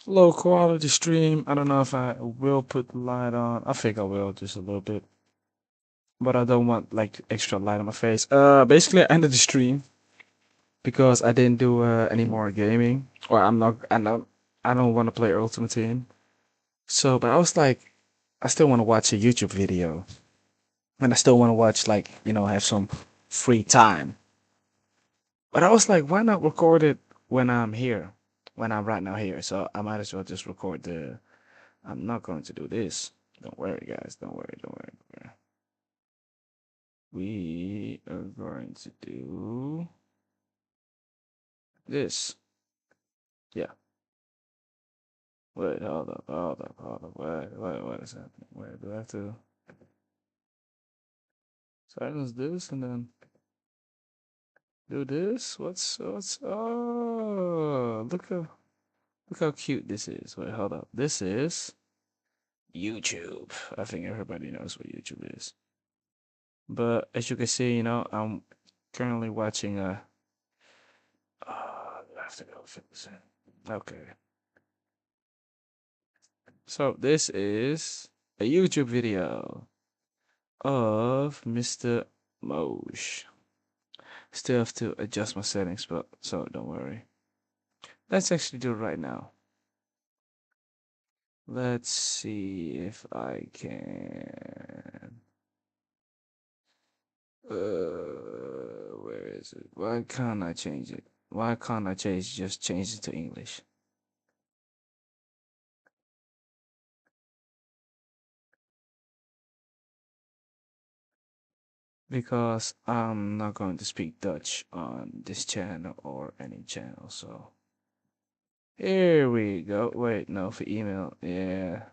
Low quality stream. I don't know if I will put the light on. I think I will just a little bit, but I don't want like extra light on my face. Basically, I ended the stream because I didn't do any more gaming, or I don't want to play Ultimate Team. So, but I was like, I still want to watch a YouTube video, and I still want to watch like have some free time. But I was like, why not record it when I'm here, when I'm right now here? So I might as well just record the. I'm not going to do this. Don't worry, guys. Don't worry. Don't worry. Don't worry. We are going to do this. Yeah. Wait, hold up, hold up, hold up. What is happening? Wait, do I have to silence this and then do this? Oh, look how cute this is. Wait, hold up. This is YouTube. I think everybody knows what YouTube is. But as you can see, I'm currently watching a. I have to go fix it. Okay. So this is a YouTube video of Mr. Moj. Still have to adjust my settings, but so don't worry. Let's actually do it right now. Let's see if I can. Where is it? Why can't I change it? Why can't I just change it to English? Because I'm not going to speak Dutch on this channel or any channel, so here we go. Wait, no, for email. Yeah.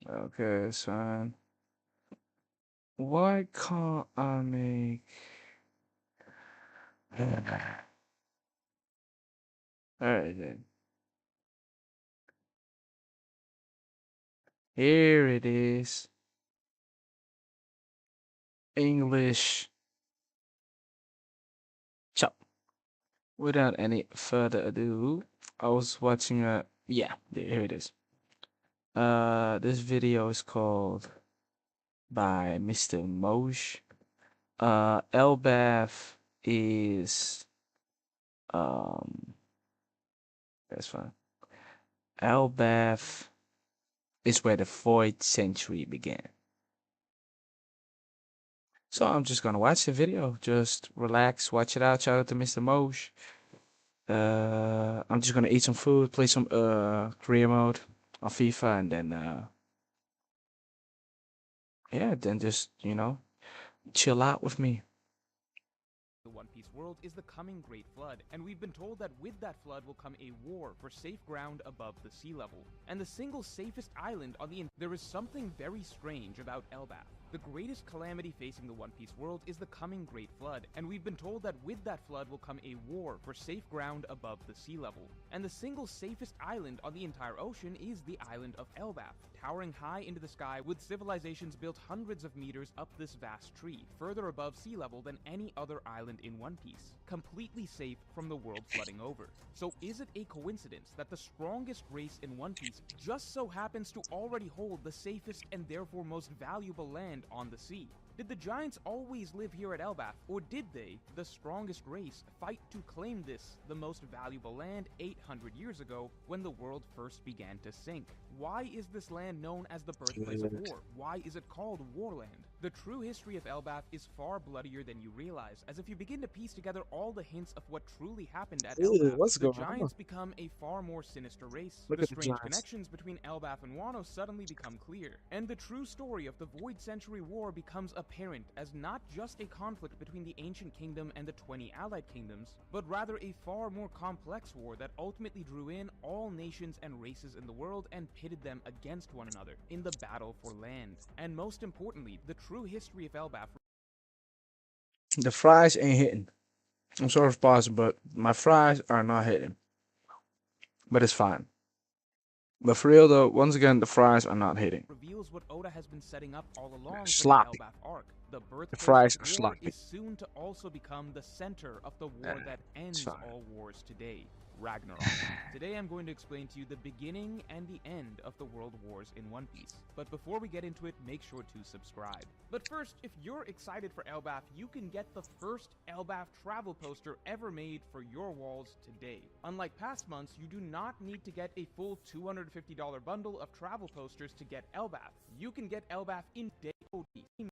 Okay, it's fine. Why can't I make. Alright then. Here it is. English. Chop. Without any further ado, I was watching a. Yeah, here it is. This video is called by Mr. Moj. Elbath is that's fine. Elbath is where the fourth century began. So I'm just gonna watch the video. Just relax, watch it out. Shout out to Mr. Moj. I'm just gonna eat some food, play some career mode on FIFA, and then yeah, then just chill out with me. The One Piece world is the coming Great Flood, and we've been told that with that flood will come a war for safe ground above the sea level. And the single safest island on the there is something very strange about Elbaf. The greatest calamity facing the One Piece world is the coming Great Flood, and we've been told that with that flood will come a war for safe ground above the sea level. And the single safest island on the entire ocean is the island of Elbaf, towering high into the sky with civilizations built hundreds of meters up this vast tree, further above sea level than any other island in One Piece, completely safe from the world flooding over. So is it a coincidence that the strongest race in One Piece just so happens to already hold the safest and therefore most valuable land on the sea? Did the Giants always live here at Elbaf, or did they, the strongest race, fight to claim this, the most valuable land, 800 years ago when the world first began to sink? Why is this land known as the birthplace of war? Why is it called Warland? The true history of Elbaf is far bloodier than you realize, as if you begin to piece together all the hints of what truly happened at Ew, Elbaf, what's the going on? Giants become a far more sinister race. Look The at the strange giants. connections between Elbaf and Wano suddenly become clear, and the true story of the Void Century War becomes apparent as not just a conflict between the Ancient Kingdom and the 20 allied kingdoms, but rather a far more complex war that ultimately drew in all nations and races in the world and pitted them against one another in the battle for land. And most importantly, the true history of Elbaf. The fries ain't hitting. I'm sorry for pausing, but my fries are not hitting. But it's fine. But for real though, once again, the fries are not hitting. Reveals what Oda has been setting up all along for the Sloppy. Elbaf arc. The The birthplace fries are of war sloppy. is soon to also become the center of the war that It's ends fine. all wars today. Ragnarok. Today I'm going to explain to you the beginning and the end of the world wars in One Piece. But before we get into it, make sure to subscribe. But first, if you're excited for Elbaf, you can get the first Elbaf travel poster ever made for your walls today. Unlike past months, you do not need to get a full $250 bundle of travel posters to get Elbaf. You can get Elbaf in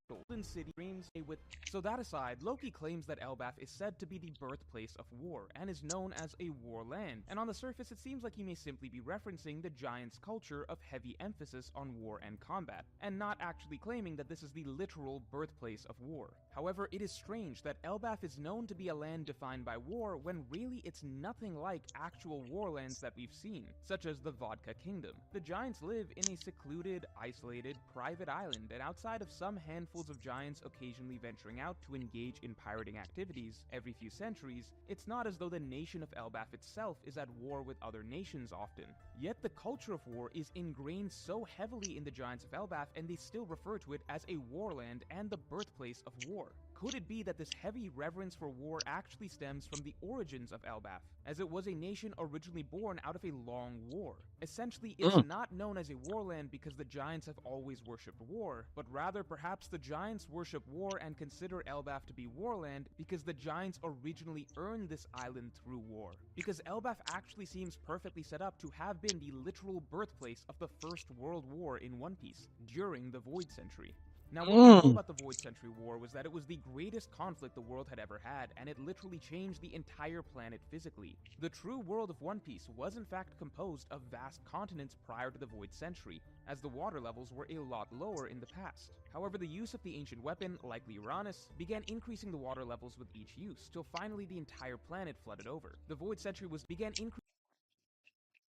Golden City Dreams with. So that aside, Loki claims that Elbaf is said to be the birthplace of war and is known as a war land, and on the surface it seems like he may simply be referencing the Giants' culture of heavy emphasis on war and combat, and not actually claiming that this is the literal birthplace of war. However, it is strange that Elbaf is known to be a land defined by war when really it's nothing like actual warlands that we've seen, such as the Vodka Kingdom. The Giants live in a secluded, isolated, private island, and outside of some handfuls of giants occasionally venturing out to engage in pirating activities every few centuries, it's not as though the nation of Elbaf itself is at war with other nations often. Yet the culture of war is ingrained so heavily in the Giants of Elbaf, and they still refer to it as a warland and the birthplace of war. Could it be that this heavy reverence for war actually stems from the origins of Elbaf, as it was a nation originally born out of a long war? Essentially, it's not known as a warland because the Giants have always worshipped war, but rather perhaps the Giants worship war and consider Elbaf to be warland because the Giants originally earned this island through war. Because Elbaf actually seems perfectly set up to have been the literal birthplace of the First World War in One Piece, during the Void Century. Now, what we know about the Void Century War was that it was the greatest conflict the world had ever had, and it literally changed the entire planet physically. The true world of One Piece was in fact composed of vast continents prior to the Void Century, as the water levels were a lot lower in the past. However, the use of the ancient weapon, likely Uranus, began increasing the water levels with each use, till finally the entire planet flooded over. The Void Century began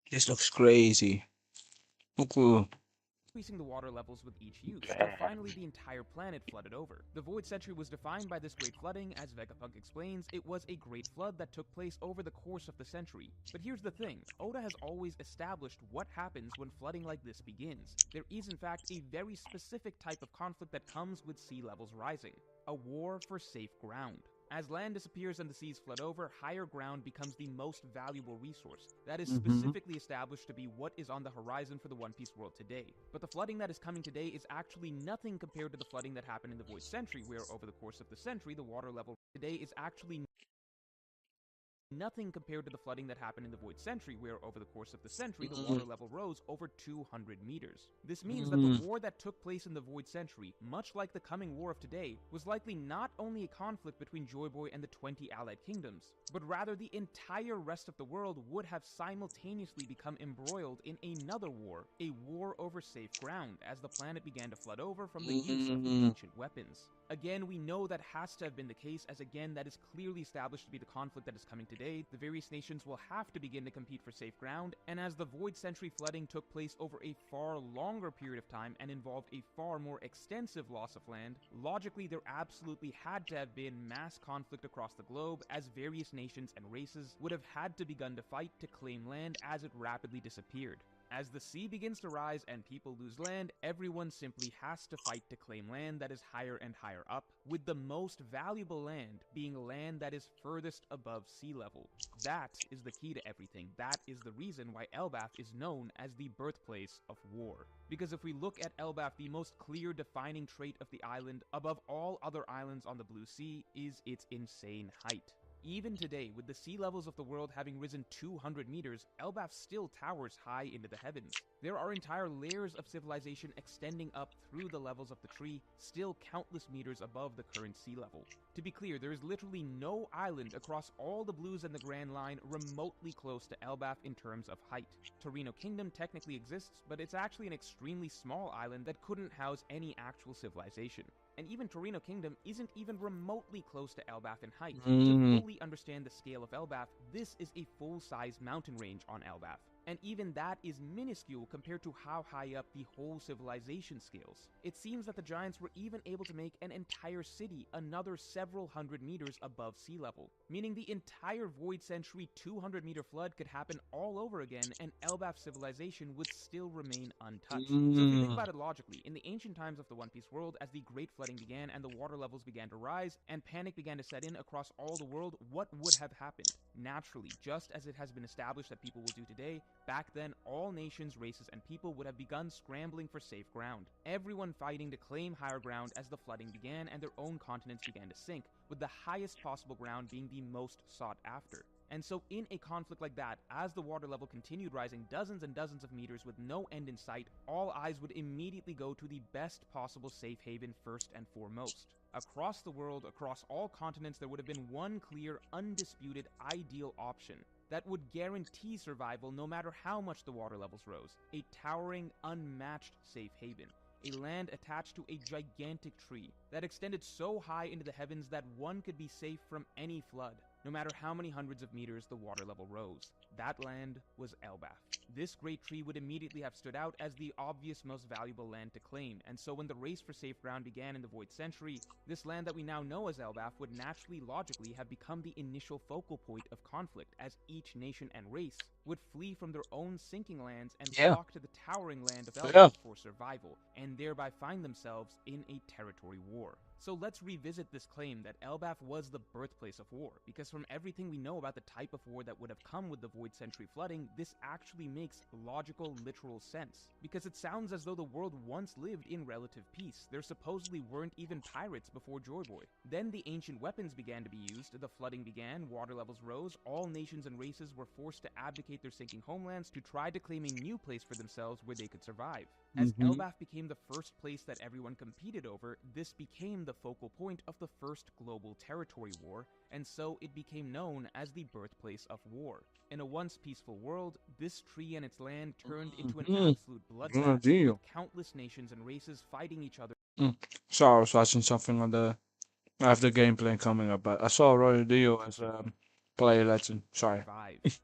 This looks crazy. Cool. increasing the water levels with each use, till finally the entire planet flooded over. The Void Century was defined by this great flooding. As Vegapunk explains, it was a great flood that took place over the course of the century. But here's the thing, Oda has always established what happens when flooding like this begins. There is in fact a very specific type of conflict that comes with sea levels rising. A war for safe ground. As land disappears and the seas flood over, higher ground becomes the most valuable resource. That is specifically established to be what is on the horizon for the One Piece world today. But the flooding that is coming today is actually nothing compared to the flooding that happened in the Void Century, where over the course of the century, the water level today is actually nothing compared to the flooding that happened in the Void Century, where over the course of the century, the water level rose over 200 meters. This means that the war that took place in the Void Century, much like the coming war of today, was likely not only a conflict between Joy Boy and the 20 allied kingdoms, but rather the entire rest of the world would have simultaneously become embroiled in another war, a war over safe ground, as the planet began to flood over from the use of the ancient weapons. Again, we know that has to have been the case, as again, that is clearly established to be the conflict that is coming today. The various nations will have to begin to compete for safe ground, and as the Void Century flooding took place over a far longer period of time and involved a far more extensive loss of land, logically there absolutely had to have been mass conflict across the globe, as various nations and races would have had to begun to fight to claim land as it rapidly disappeared. As the sea begins to rise and people lose land, everyone simply has to fight to claim land that is higher and higher up, with the most valuable land being land that is furthest above sea level. That is the key to everything. That is the reason why Elbaf is known as the birthplace of war. Because if we look at Elbaf, the most clear defining trait of the island, above all other islands on the Blue Sea, is its insane height. Even today, with the sea levels of the world having risen 200 meters, Elbaf still towers high into the heavens. There are entire layers of civilization extending up through the levels of the tree, still countless meters above the current sea level. To be clear, there is literally no island across all the Blues and the Grand Line remotely close to Elbaf in terms of height. Torino Kingdom technically exists, but it's actually an extremely small island that couldn't house any actual civilization. And even Torino Kingdom isn't even remotely close to Elbaf in height. To fully understand the scale of Elbaf, this is a full-size mountain range on Elbaf. and even that is minuscule compared to how high up the whole civilization scales. It seems that the giants were even able to make an entire city another several hundred meters above sea level, meaning the entire Void Century 200-meter flood could happen all over again and Elbaf civilization would still remain untouched. So if you think about it logically, in the ancient times of the One Piece world, as the Great Flooding began and the water levels began to rise and panic began to set in across all the world, what would have happened? Naturally, just as it has been established that people will do today, back then all nations, races, and people would have begun scrambling for safe ground. Everyone fighting to claim higher ground as the flooding began and their own continents began to sink, with the highest possible ground being the most sought after. And so in a conflict like that, as the water level continued rising dozens and dozens of meters with no end in sight, all eyes would immediately go to the best possible safe haven first and foremost. Across the world, across all continents, there would have been one clear, undisputed, ideal option that would guarantee survival no matter how much the water levels rose. A towering, unmatched safe haven. A land attached to a gigantic tree that extended so high into the heavens that one could be safe from any flood, no matter how many hundreds of meters the water level rose. That land was Elbaf. This great tree would immediately have stood out as the obvious most valuable land to claim, and so when the race for safe ground began in the Void Century, this land that we now know as Elbaf would naturally, logically have become the initial focal point of conflict, as each nation and race would flee from their own sinking lands and flock to the towering land of Elbaf for survival, and thereby find themselves in a territory war. So let's revisit this claim that Elbaf was the birthplace of war, because from everything we know about the type of war that would have come with the Void Century flooding, this actually makes logical, literal sense. Because it sounds as though the world once lived in relative peace. There supposedly weren't even pirates before Joy Boy. Then the ancient weapons began to be used, the flooding began, water levels rose, all nations and races were forced to abdicate their sinking homelands to try to claim a new place for themselves where they could survive. As Elbaf became the first place that everyone competed over, this became the focal point of the first global territory war, and so it became known as the birthplace of war. In a once peaceful world, this tree and its land turned into an absolute bloodbath, with countless nations and races fighting each other. So I was watching something on the. I have the gameplay coming up, but I saw Ronaldinho as player legend. Sorry.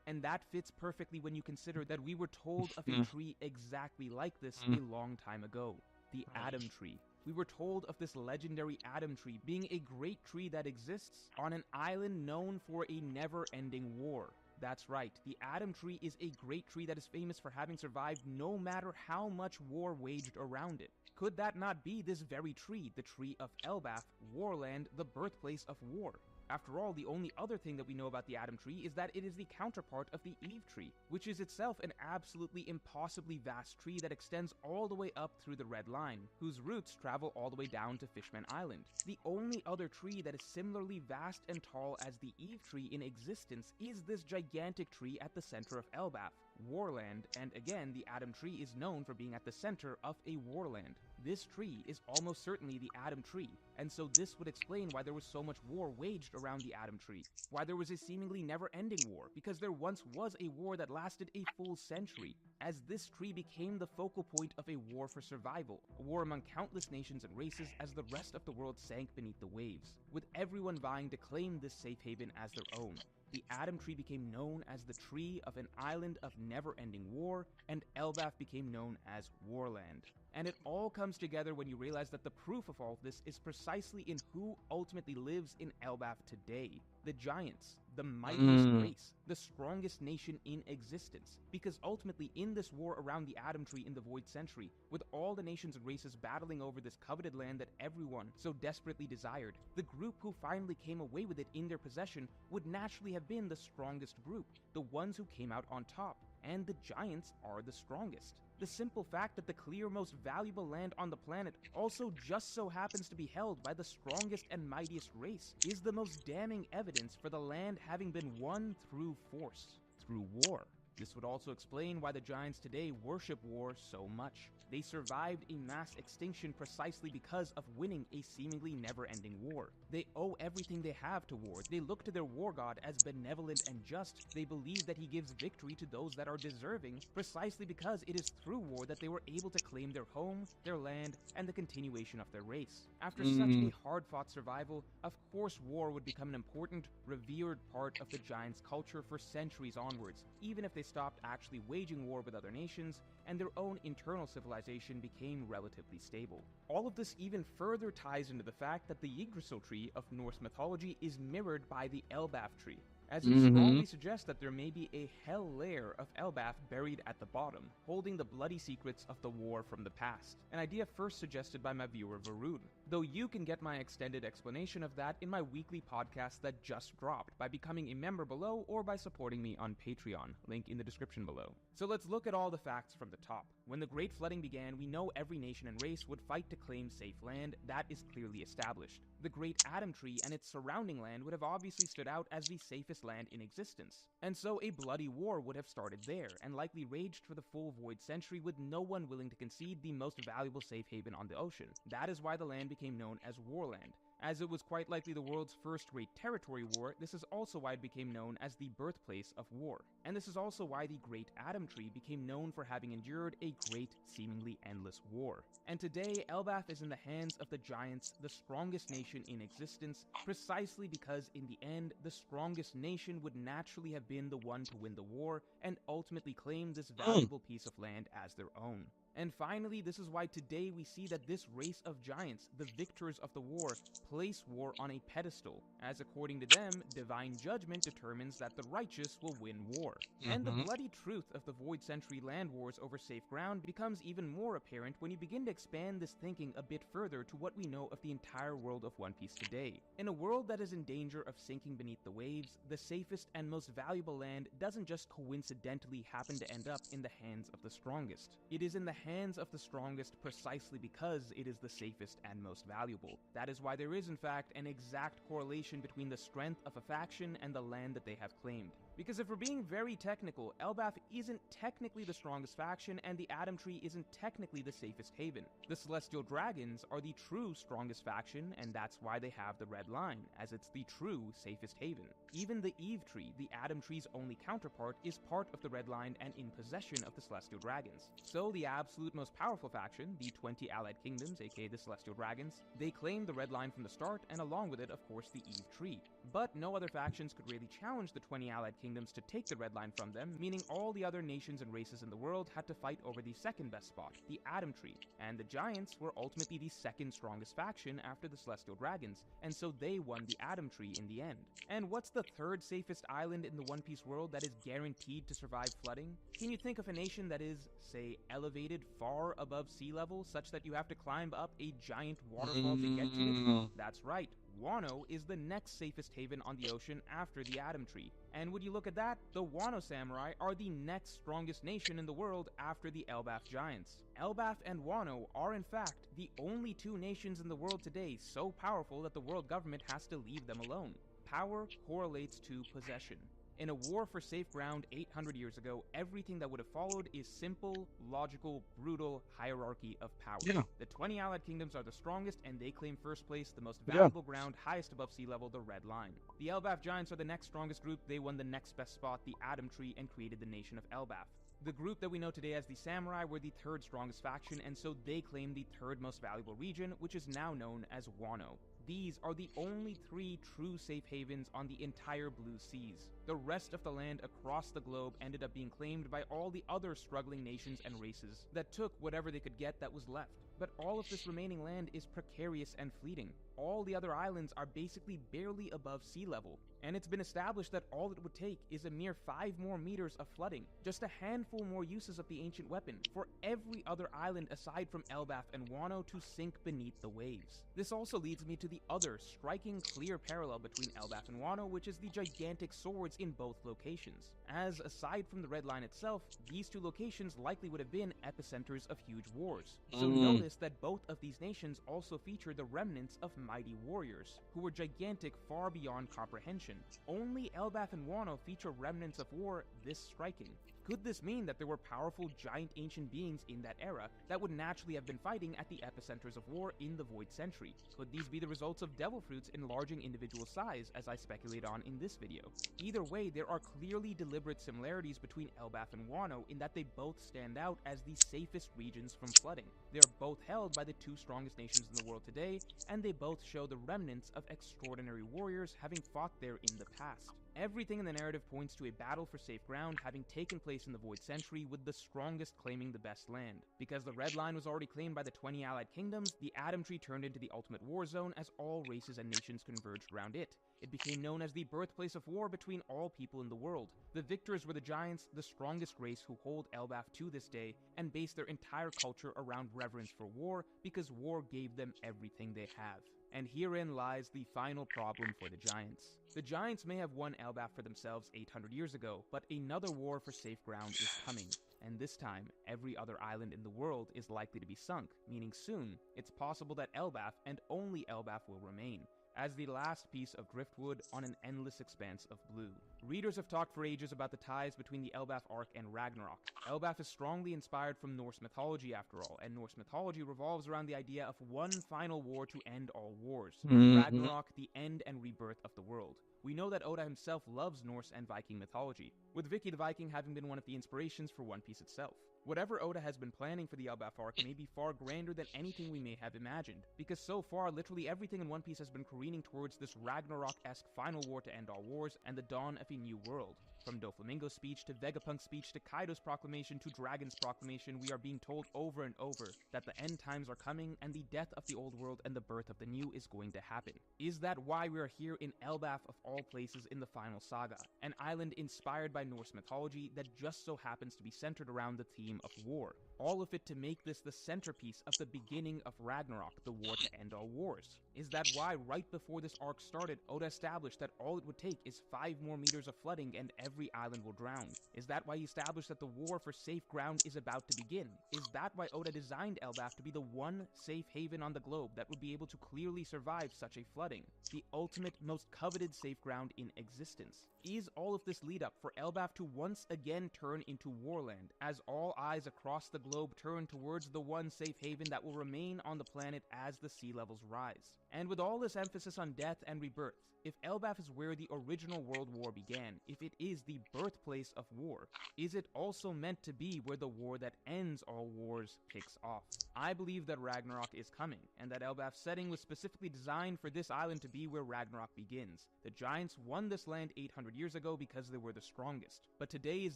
And that fits perfectly when you consider that we were told of a tree exactly like this a long time ago. The Adam Tree. We were told of this legendary Adam Tree being a great tree that exists on an island known for a never-ending war. That's right, the Adam Tree is a great tree that is famous for having survived no matter how much war waged around it. Could that not be this very tree, the Tree of Elbaf, Warland, the birthplace of war? After all, the only other thing that we know about the Adam Tree is that it is the counterpart of the Eve Tree, which is itself an absolutely impossibly vast tree that extends all the way up through the Red Line, whose roots travel all the way down to Fishman Island. The only other tree that is similarly vast and tall as the Eve Tree in existence is this gigantic tree at the center of Elbaf, Warland, and again, the Adam Tree is known for being at the center of a warland. This tree is almost certainly the Adam Tree, and so this would explain why there was so much war waged around the Adam Tree, why there was a seemingly never-ending war, because there once was a war that lasted a full century, as this tree became the focal point of a war for survival, a war among countless nations and races as the rest of the world sank beneath the waves, with everyone vying to claim this safe haven as their own. The Adam Tree became known as the Tree of an Island of Never-Ending War, and Elbaf became known as Warland. And it all comes together when you realize that the proof of all of this is precisely in who ultimately lives in Elbaf today. The Giants, the mightiest race, the strongest nation in existence. Because ultimately in this war around the Adam Tree in the Void Century, with all the nations and races battling over this coveted land that everyone so desperately desired, the group who finally came away with it in their possession would naturally have been the strongest group, the ones who came out on top. And the Giants are the strongest. The simple fact that the clear most valuable land on the planet also just so happens to be held by the strongest and mightiest race is the most damning evidence for the land having been won through force, through war. This would also explain why the Giants today worship war so much. They survived a mass extinction precisely because of winning a seemingly never-ending war. They owe everything they have to war. They look to their war god as benevolent and just. They believe that he gives victory to those that are deserving, precisely because it is through war that they were able to claim their home, their land, and the continuation of their race. After such a hard-fought survival, of course war would become an important, revered part of the Giants' culture for centuries onwards, even if they they stopped actually waging war with other nations, and their own internal civilization became relatively stable. All of this even further ties into the fact that the Yggdrasil tree of Norse mythology is mirrored by the Elbaf tree, as it strongly suggests that there may be a hell lair of Elbaf buried at the bottom, holding the bloody secrets of the war from the past, an idea first suggested by my viewer Varun, though you can get my extended explanation of that in my weekly podcast that just dropped by becoming a member below or by supporting me on Patreon, link in the description below. So let's look at all the facts from the top. When the Great Flooding began, we know every nation and race would fight to claim safe land. That is clearly established. The Great Adam Tree and its surrounding land would have obviously stood out as the safest land in existence, and so a bloody war would have started there, and likely raged for the full Void Century with no one willing to concede the most valuable safe haven on the ocean. That is why the land became known as Warland. As it was quite likely the world's first great territory war, this is also why it became known as the birthplace of war. And this is also why the Great Adam Tree became known for having endured a great, seemingly endless war. And today, Elbaf is in the hands of the Giants, the strongest nation in existence, precisely because in the end, the strongest nation would naturally have been the one to win the war and ultimately claim this valuable piece of land as their own. And finally, this is why today we see that this race of giants, the victors of the war, place war on a pedestal, as according to them, divine judgment determines that the righteous will win war. And the bloody truth of the Void Century land wars over safe ground becomes even more apparent when you begin to expand this thinking a bit further to what we know of the entire world of One Piece today. In a world that is in danger of sinking beneath the waves, the safest and most valuable land doesn't just coincidentally happen to end up in the hands of the strongest. It is in the hands of the strongest precisely because it is the safest and most valuable. That is why there is in fact an exact correlation between the strength of a faction and the land that they have claimed. Because if we're being very technical, Elbaf isn't technically the strongest faction and the Adam Tree isn't technically the safest haven. The Celestial Dragons are the true strongest faction, and that's why they have the red line, as it's the true safest haven. Even the Eve Tree, the Adam Tree's only counterpart, is part of the red line and in possession of the Celestial Dragons. So the absolute most powerful faction, the 20 Allied Kingdoms, aka the Celestial Dragons, they claim the red line from the start, and along with it, of course, the Eve Tree. But no other factions could really challenge the 20 Allied Kingdoms to take the red line from them, meaning all the other nations and races in the world had to fight over the second best spot, the Adam Tree, and the Giants were ultimately the second strongest faction after the Celestial Dragons, and so they won the Adam Tree in the end. And what's the third safest island in the One Piece world that is guaranteed to survive flooding? Can you think of a nation that is, say, elevated far above sea level such that you have to climb up a giant waterfall to get to it? That's right. Wano is the next safest haven on the ocean after the Adam Tree. And would you look at that, the Wano Samurai are the next strongest nation in the world after the Elbaf Giants. Elbaf and Wano are in fact the only two nations in the world today so powerful that the world government has to leave them alone. Power correlates to possession. In a war for safe ground 800 years ago, everything that would have followed is simple, logical, brutal hierarchy of power. The 20 Allied Kingdoms are the strongest, and they claim first place, the most valuable ground, highest above sea level, the Red Line. The Elbaf Giants are the next strongest group. They won the next best spot, the Adam Tree, and created the nation of Elbaf. The group that we know today as the Samurai were the third strongest faction, and so they claim the third most valuable region, which is now known as Wano. These are the only 3 true safe havens on the entire Blue Seas. The rest of the land across the globe ended up being claimed by all the other struggling nations and races that took whatever they could get that was left. But all of this remaining land is precarious and fleeting. All the other islands are basically barely above sea level, and it's been established that all it would take is a mere 5 more meters of flooding, just a handful more uses of the ancient weapon, for every other island aside from Elbaf and Wano to sink beneath the waves. This also leads me to the other striking clear parallel between Elbaf and Wano, which is the gigantic swords in both locations. As aside from the Red Line itself, these two locations likely would have been epicenters of huge wars. So notice that both of these nations also feature the remnants of mighty warriors, who were gigantic far beyond comprehension. Only Elbaf and Wano feature remnants of war this striking. Could this mean that there were powerful giant ancient beings in that era that would naturally have been fighting at the epicenters of war in the Void Century? Could these be the results of devil fruits enlarging individual size, as I speculate on in this video? Either way, there are clearly deliberate similarities between Elbaf and Wano in that they both stand out as the safest regions from flooding. They are both held by the 2 strongest nations in the world today, and they both show the remnants of extraordinary warriors having fought there in the past. Everything in the narrative points to a battle for safe ground having taken place in the Void Century, with the strongest claiming the best land. Because the Red Line was already claimed by the 20 allied kingdoms, the Atom Tree turned into the ultimate war zone as all races and nations converged around it. It became known as the birthplace of war between all people in the world. The victors were the Giants, the strongest race who hold Elbaf to this day, and base their entire culture around reverence for war, because war gave them everything they have. And herein lies the final problem for the Giants. The Giants may have won Elbaf for themselves 800 years ago, but another war for safe ground is coming. And this time, every other island in the world is likely to be sunk, meaning soon, it's possible that Elbaf and only Elbaf will remain, as the last piece of driftwood on an endless expanse of blue. Readers have talked for ages about the ties between the Elbaf arc and Ragnarok. Elbaf is strongly inspired from Norse mythology after all, and Norse mythology revolves around the idea of one final war to end all wars. Ragnarok, the end and rebirth of the world. We know that Oda himself loves Norse and Viking mythology, with Vicky the Viking having been one of the inspirations for One Piece itself. Whatever Oda has been planning for the Elbaf arc may be far grander than anything we may have imagined, because so far, literally everything in One Piece has been careening towards this Ragnarok-esque final war to end all wars and the dawn of a new world. From Doflamingo's speech to Vegapunk's speech to Kaido's proclamation to Dragon's proclamation, we are being told over and over that the end times are coming and the death of the old world and the birth of the new is going to happen. Is that why we are here in Elbaf of all places in the final saga, an island inspired by Norse mythology that just so happens to be centered around the theme of war? All of it to make this the centerpiece of the beginning of Ragnarok, the war to end all wars. Is that why right before this arc started, Oda established that all it would take is 5 more meters of flooding and every island will drown? Is that why he established that the war for safe ground is about to begin? Is that why Oda designed Elbaf to be the one safe haven on the globe that would be able to clearly survive such a flooding? The ultimate, most coveted safe ground in existence. Is all of this lead up for Elbaf to once again turn into Warland, as all eyes across the globe turn towards the one safe haven that will remain on the planet as the sea levels rise? And with all this emphasis on death and rebirth, if Elbaf is where the original World War began, if it is the birthplace of war, is it also meant to be where the war that ends all wars kicks off? I believe that Ragnarok is coming, and that Elbaf's setting was specifically designed for this island to be where Ragnarok begins. The Giants won this land 800 years ago because they were the strongest. But today is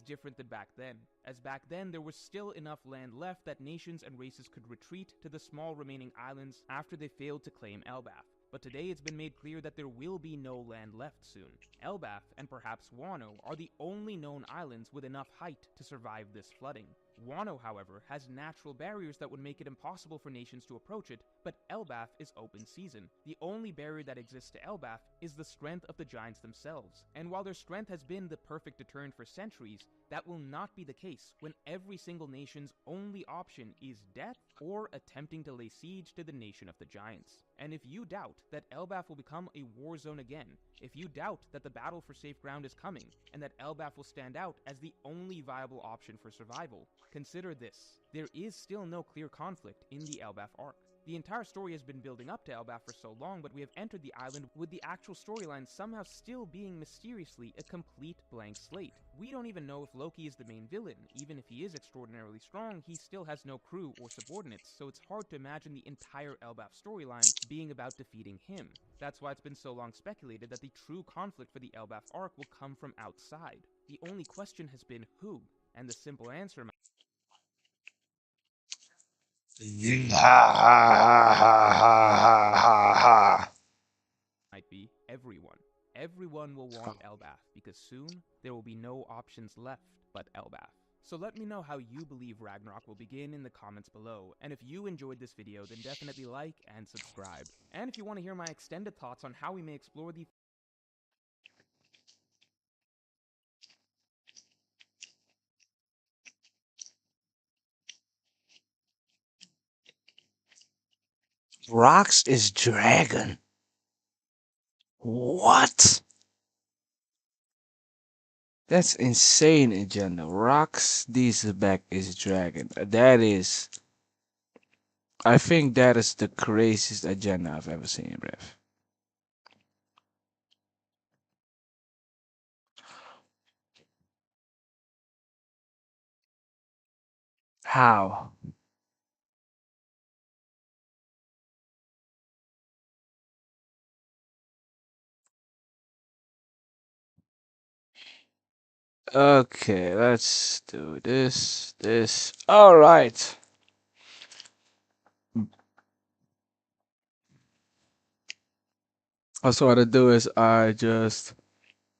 different than back then, as back then there was still enough land left that nations and races could retreat to the small remaining islands after they failed to claim Elbaf. But today it's been made clear that there will be no land left soon. Elbaf, and perhaps Wano, are the only known islands with enough height to survive this flooding. Wano, however, has natural barriers that would make it impossible for nations to approach it, but Elbaf is open season. The only barrier that exists to Elbaf is the strength of the Giants themselves, and while their strength has been the perfect deterrent for centuries, that will not be the case when every single nation's only option is death or attempting to lay siege to the nation of the Giants. And if you doubt that Elbaf will become a war zone again, if you doubt that the battle for safe ground is coming, and that Elbaf will stand out as the only viable option for survival, consider this. There is still no clear conflict in the Elbaf arc. The entire story has been building up to Elbaf for so long, but we have entered the island with the actual storyline somehow still being mysteriously a complete blank slate. We don't even know if Loki is the main villain. Even if he is extraordinarily strong, he still has no crew or subordinates, so it's hard to imagine the entire Elbaf storyline being about defeating him. That's why it's been so long speculated that the true conflict for the Elbaf arc will come from outside. The only question has been who, and the simple answer might be everyone. Everyone will want Elbaf, because soon there will be no options left but Elbaf. So let me know how you believe Ragnarok will begin in the comments below, and if you enjoyed this video then definitely like and subscribe. And if you want to hear my extended thoughts on how we may explore the Rocks is dragon. What? That's insane agenda. Rocks Dieselback is dragon. That is. I think that is the craziest agenda I've ever seen, bruv. How? Okay, let's do this. All right. Also, what I do is I just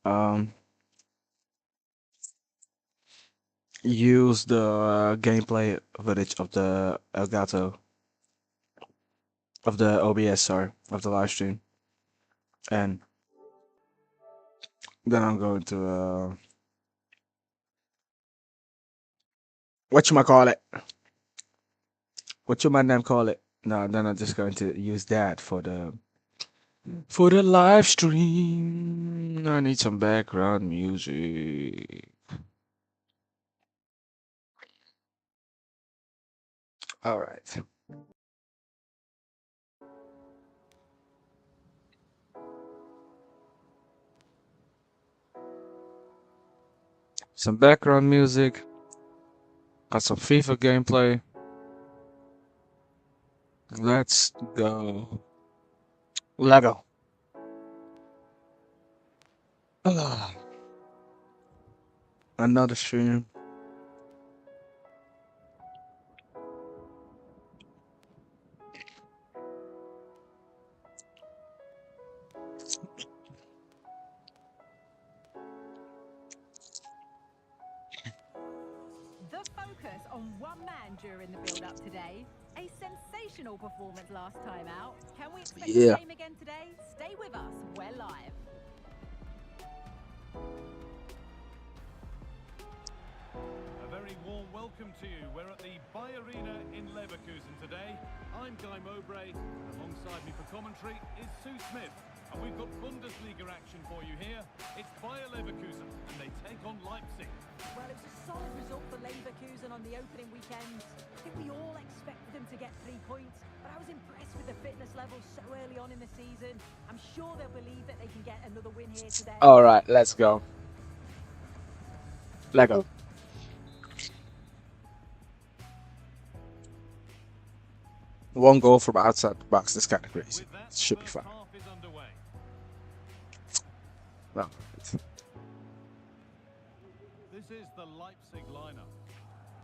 um use the gameplay footage of the Elgato of the OBS, sorry, of the live stream, and then I'm going to what you might call it, what you might name call it. No, then I'm just going to use that for the live stream. I need some background music. All right. Some background music. Got some FIFA gameplay. Let's go. Lego. Ah, another stream. The focus on one man during the build-up today. A sensational performance last time out. Can we expect the Yeah. same again today? Stay with us. We're live. A very warm welcome to you. We're at the Bay Arena in Leverkusen today. I'm Guy Mowbray. Alongside me for commentary is Sue Smith. And we've got Bundesliga action for you here. It's Bayer Leverkusen and they take on Leipzig. Well, it was a solid result for Leverkusen on the opening weekend. I think we all expected them to get 3 points, but I was impressed with the fitness levels so early on in the season. I'm sure they'll believe that they can get another win here today. All right, let's go. Lego. One goal from outside the box. That's kind of crazy. With that, Should be the fine. first half is underway. No. This is the Leipzig lineup.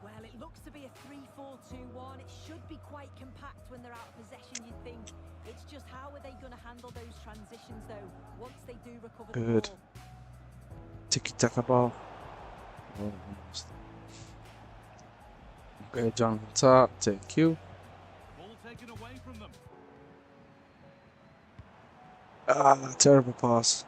Well, it looks to be a 3-4-2-1. It should be quite compact when they're out of possession, you'd think. It's just how are they going to handle those transitions, though, once they do recover Good. the ball? Tiki-taka ball. Almost. Okay, John on top. Thank you. Ball taken away from them. Ah, terrible pass.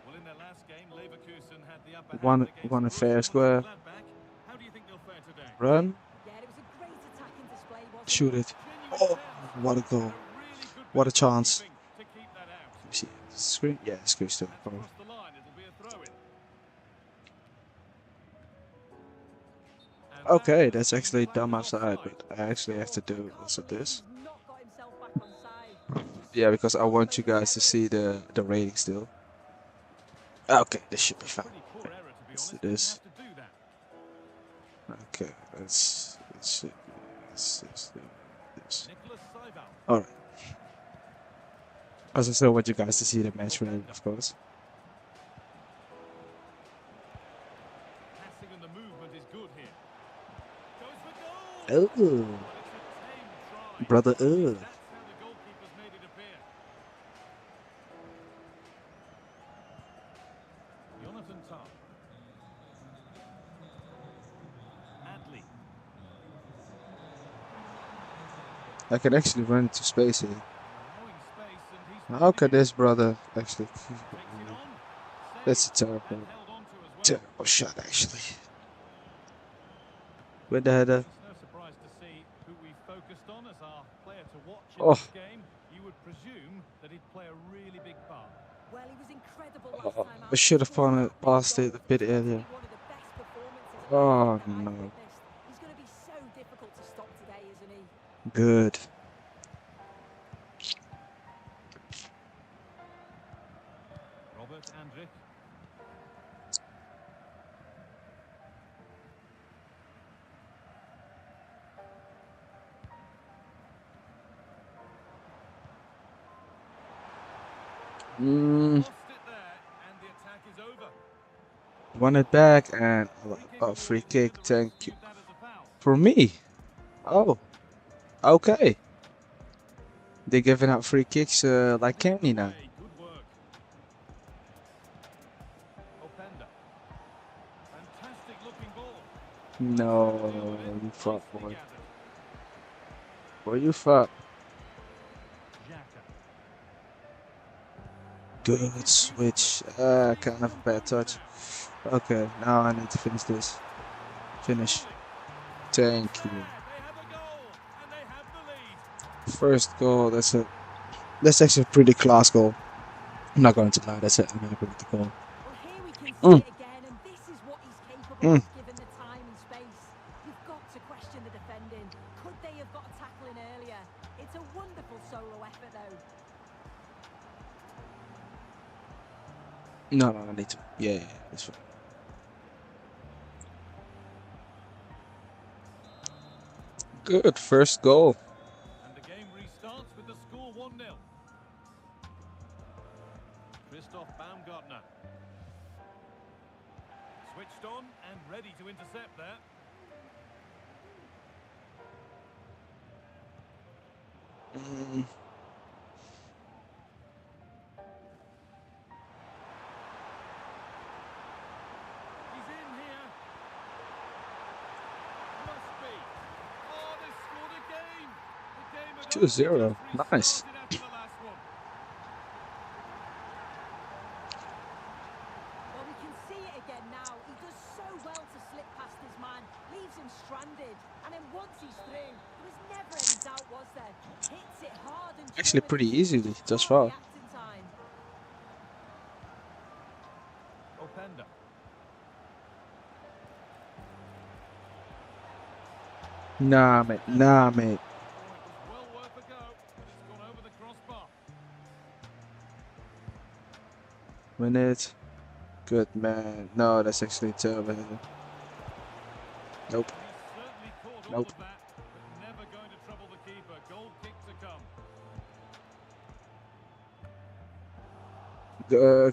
Well, in their last game, Leverkusen had the upper One hand against a fair Borussia square. Mönchengladbach. How do you think they'll fare today? Run. Yeah, it was a great attacking display, wasn't Shoot it? it. Genuine Oh, chance. what a goal. And a really good What a bit of chance. goalkeeping to keep that out. Let me see. Screen? Yeah, screen still. That's across the line. It'll be a throw-in. And Okay, that that's has actually been dumb flagged as outside, offside. but I actually have to Oh, I do can't also believe this. he's not got himself back on side. Just Yeah, because I so want you close guys to errors. see the rating still. Okay, this should be fine. Pretty poor error, to be Let's do honest. Didn't this. have to do that. Okay, let's do this. Nicholas Seibel. All right. As I still want you guys to see the match rating, of course. Passing and the movement is good here. Goes for goal. Oh, But it's a tame try. brother. That's how the goalkeepers made it appear. Jonathan Tah. Adley. I can actually run into space here. Allowing space and he's How can finding it. this brother actually? Takes it on. That's a Saved terrible, and held on to as well. terrible shot actually. With the header. It's no surprise to see who we focused on as our player to watch in Oh. this game. You would presume that he'd play a really big part. Well, he was incredible last Oh, time out. I should have Scored that big passed goal. it a bit It's earlier. probably one of the best performances Oh, that I've no. witnessed. He's going to be so difficult to stop today, isn't he? Good. Robert Andrich. Mm, Lost it there, and the attack is over. won it back and a free kick. Thank you. For me? Oh, okay. They're giving out free kicks like candy now. Good work. Openda. Fantastic looking ball. No, you fuck, Nicely boy. gathered. Boy, you fuck. Xhaka. Good switch. Kind of a bad touch. Okay, now I need to finish this. Finish. Thank you. They have a goal and they have the lead. First goal. That's actually a pretty class goal. I'm not going to lie. That's it. I'm gonna put the goal. Well, here we can see it again, and this is what he's capable of given the time and space. You've got to question the defending. Could they have got a tackle in earlier? It's a wonderful solo effort, though. No, I need to. Yeah, that's fine. Good first goal. And the game restarts with the score 1-0. Christoph Baumgartner. Switched on and ready to intercept there. He's in here. Must be. Oh, they scored again. The game had 2-0. only just Nice. restarted after the last one. Well, we can see it again now. He does so well to slip past his man, leaves him stranded, and then once he's through, there was never any doubt, was there? Hits it hard and Actually, true, pretty and it's easily just thus poor far. reacting time. Openda. Nah, mate. Nah, mate. Oh, it was well worth a go, but it's gone over the crossbar. Win it. Good man. No, that's actually terrible. Nope. He's certainly caught all Nope. of that, but never going to trouble the keeper. Goal kick to come.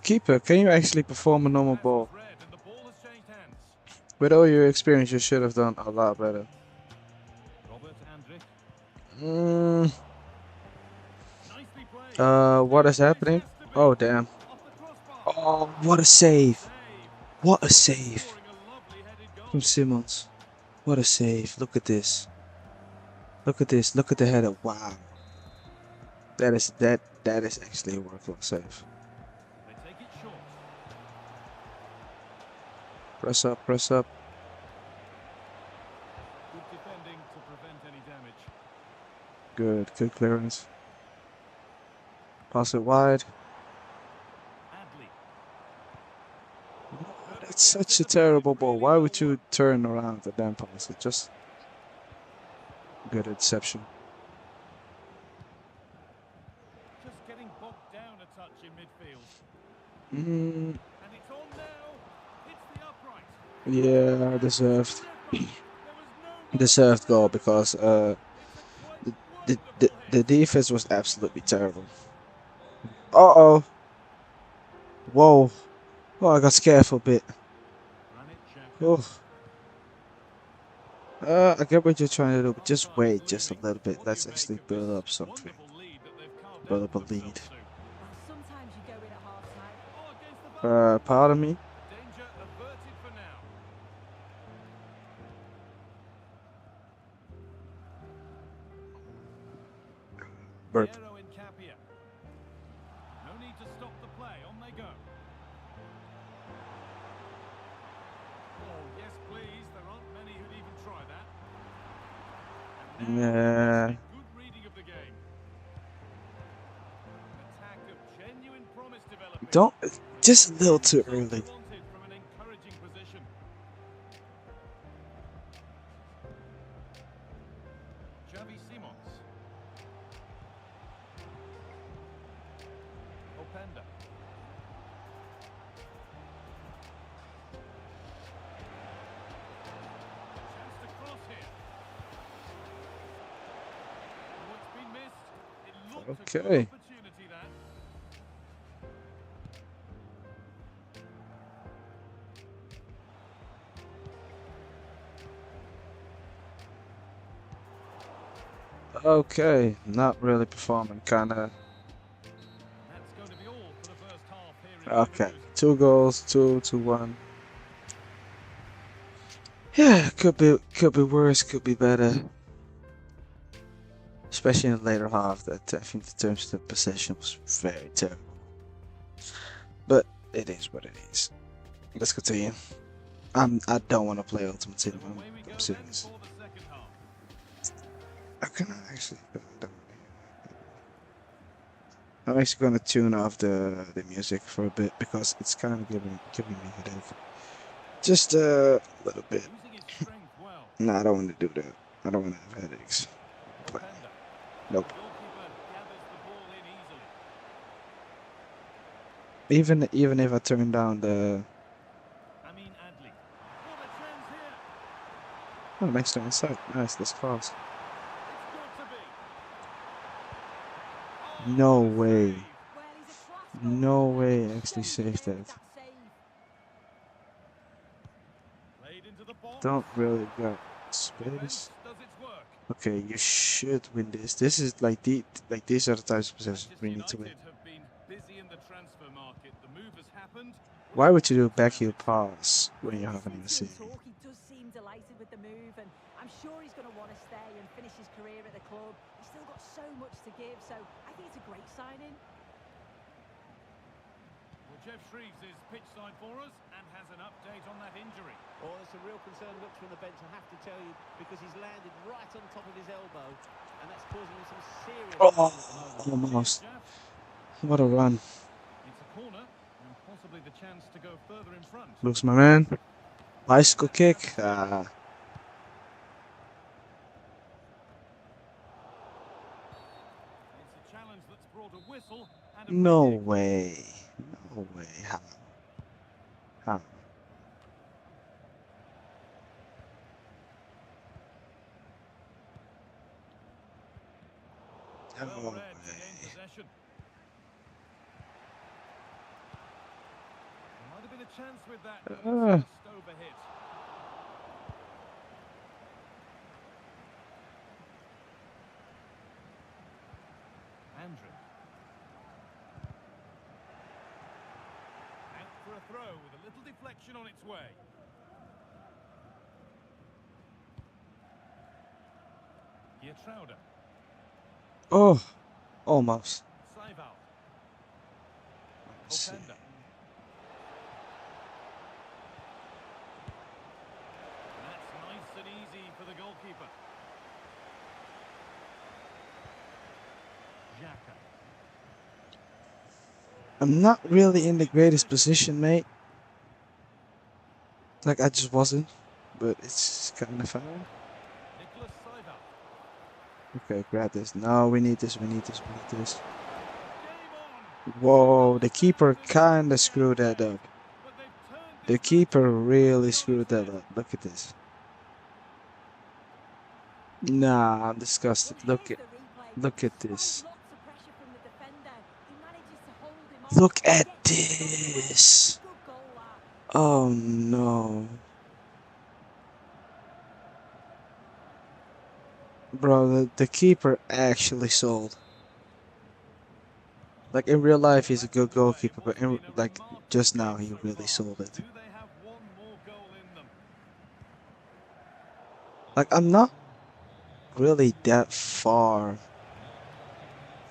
Keeper, can you actually perform a normal Pass ball? was read and the ball has changed hands. With all your experience, you should have done a lot better. Robert Andrich. Mm, Nicely played. what is happening? Has to be. Oh, damn. Off the crossbar. Oh, what a save. Save. What a save Scoring a lovely headed goal. from Simmons. What a save. Look at this. Look at this. Look at the header. Wow. That is actually a worthwhile save. They take it short. Press up, press up. Good defending to prevent any damage. Good clearance. Pass it wide. Adley. That's such a terrible ball. Why would you turn around and then pass it? Just good interception. Just getting bogged down a touch in midfield. Mm, And it's on now. Hits the upright. yeah, deserved. There was no Deserved goal because quite the defense was absolutely terrible. Uh-oh. Whoa. Oh, I got scared for a bit. Granit Xhaka. Oh. I get what you're trying to do, but just wait just a little bit. Let's actually build up something. Wonderful lead that they've carved Build out up a for themselves lead. soon. Well, sometimes you go in at half time. Oh, against the bar. Pardon me? Danger averted for now. Burp. Piero Incapia. No need to stop the play. On they go. Oh, yes, please. There aren't many who'd even try that. And now, Yeah. good reading of the game. An attack of genuine promise developing. Don't. Just a little too Results early. wanted from an encouraging position. Xavi Simons. Openda. Chance to cross here. Oh, it's been missed. It looked a good Okay. opportunity that. Okay, not really performing, kinda. That's going to be all for the first half here in Okay, Leverkusen. 2 goals, 2-1. Yeah, could be worse, could be better. Especially in the later half, that I think the terms of the possession was very terrible. But it is what it is. Let's continue. I don't want to play Ultimate Team. So away we go I'm then serious. for the second half. I can actually. I'm actually gonna tune off the music for a bit because it's kind of giving me a headache. Just a little bit. Using his strength well. No, I don't want to do that. I don't want to have headaches. But Openda. nope. The goalkeeper gathers the ball in easily. Even if I turn down the Amin Adli. What a chance here. next to inside. Nice, that's close. It's got to be. Oh, No what a way. save. Well, he's a class No goalkeeper. way He actually showed saved there with that. save. Played into the box. Don't really got Defense space. does its work. Okay, you should win this. This is like these are the types of possessions Manchester we need to win. United have been busy in the transfer market. The move has happened. Why would you do a Now backheel it's pass when you Well, haven't even listening seen to him it? talk, he does seem delighted with the move, and I'm sure he's going to want to stay and finish his career at the club. He's still got so much to give, so I think it's a great signing. Well, Jeff Shreves is pitch side for us and has an update on that injury. Oh, it's a real concern looks from the bench, I have to tell you, because he's landed right on top of his elbow, and that's causing him some serious Oh, pain at the moment. almost. Jeff, What a run. it's a corner and possibly the chance to go further in front. Looks my man. Bicycle kick. Ah. It's a challenge that's brought a whistle and a No free kick. way. No way. How? How? Well No read to gain way. possession. There might have been a chance with that, but it's just overhit. Andrew. Out for a throw with a little deflection on its way. Geertruida. Oh, almost. Seival. Let's see. Openda. That's nice and easy for the goalkeeper. Xhaka. I'm not really in the greatest position, mate. Like I just wasn't, but it's kind of fine. Nicholas Seival. Okay, grab this. No, we need this. We need this. We need this. Game on. Whoa, the keeper kind of screwed that up. But they've turned The this keeper around. really screwed that up. Look at this. Nah, I'm disgusted. Well, Look here's at the replay. look at Despite this. lots of pressure from the defender, he manages to hold him off. Look at Gets the shot away. this. Good goal, that. Oh no. Bro, the keeper actually sold. Like in real life, he's a good goalkeeper, but in, like just now, he really sold it. Do they have one more goal in them? Like I'm not really that far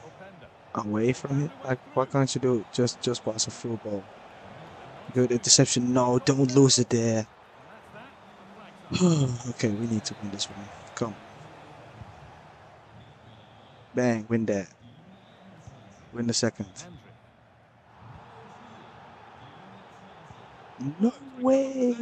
Openda. away from it. Like why can't you do just pass a full ball? Good interception. No, don't lose it there. And that's that. Flags up. Okay, we need to win this one. Come. Bang, win that. Win the second. Andrew. No way.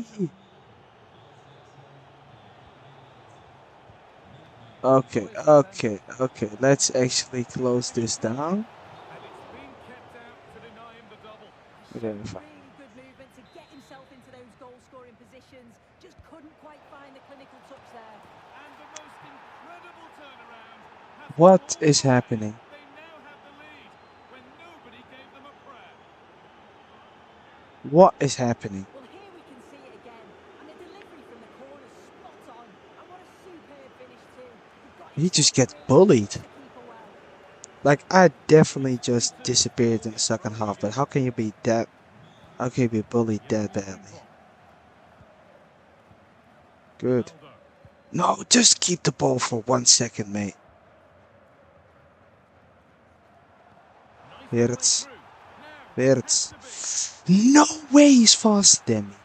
Okay, okay, okay. Let's actually close this down. And it's been kept out to deny him the double. Okay, fine. Really good movement to get himself into those goal-scoring positions. Just couldn't quite find the clinical touch there. And the most incredible turnaround has What gone is their way. happening? They now have the lead when nobody gave them a prayer. What is happening? Well, here we can see it again. And the delivery from the corner spot on. And what a superb finish too. He got He just gets bullied. Like, I definitely just disappeared in the second half, but how can you be that? How can you be bullied that badly? Good. No, just keep the ball for 1 second, mate. Wirtz. No way he's faster than me.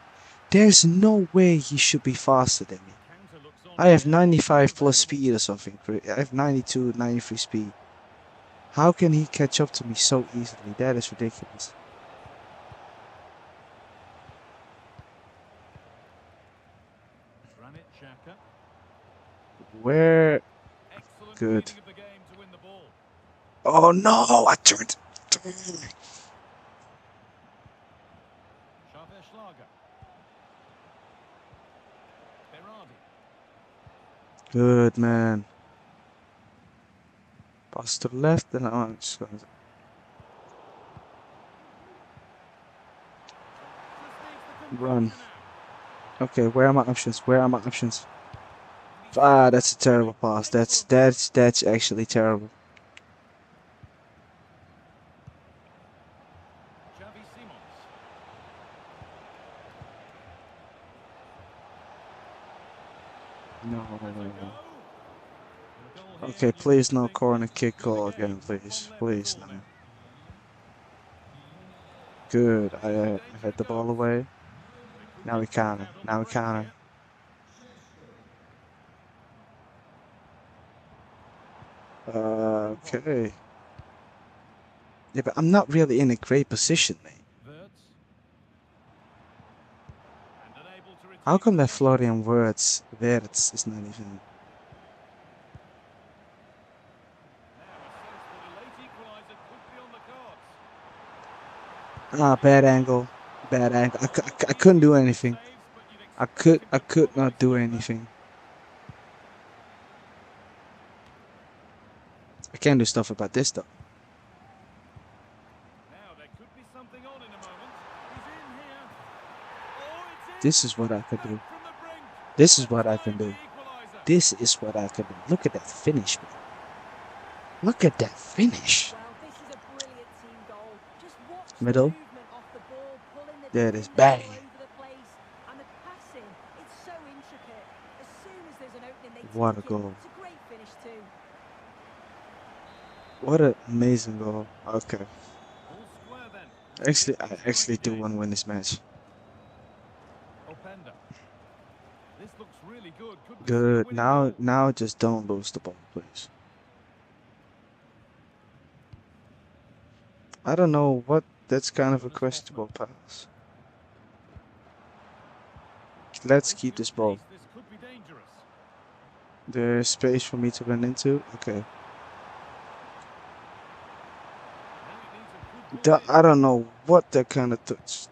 There's no way he should be faster than me. I have 95 plus speed or something. I have 92, 93 speed. How can he catch up to me so easily? That is ridiculous. Where? Good. Oh no! I turned. Good man. Pass to the left, and I'm just going to. Run. Okay, where are my options? Where are my options? Ah, that's a terrible pass. That's actually terrible. No. Okay, please no corner kick call again, please. Please no. Good. I had the ball away. Now we counter. Now we counter. Okay. Yeah, but I'm not really in a great position, mate. How come that Florian Wirtz is not even... Ah, bad angle. Bad angle. I couldn't do anything. I could not do anything. I can't do stuff about this though. This is what I could do. This is what I can do. This is what I can do. Look at that finish, man. Look at that finish. Middle. There it is. Bang. What a goal. What an amazing goal. Okay. Actually, I actually do want to win this match. Good. Now just don't lose the ball, please. I don't know what. That's kind of a questionable pass. Let's keep this ball. There's space for me to run into. Okay. I don't know what that kind of touch.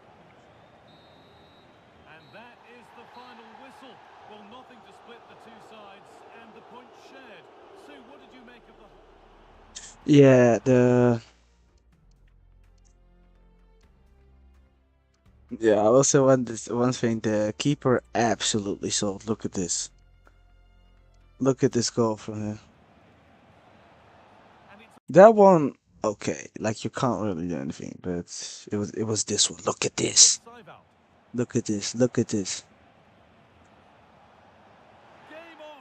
And that is the final whistle. Well, nothing to split the two sides, and the point shared. Sue, what did you make of the... Yeah, I also want this one thing. The keeper absolutely sold. Look at this. Look at this goal from here. That one, okay, like you can't really do anything, but it was this one. Look at this. Look at this. Look at this.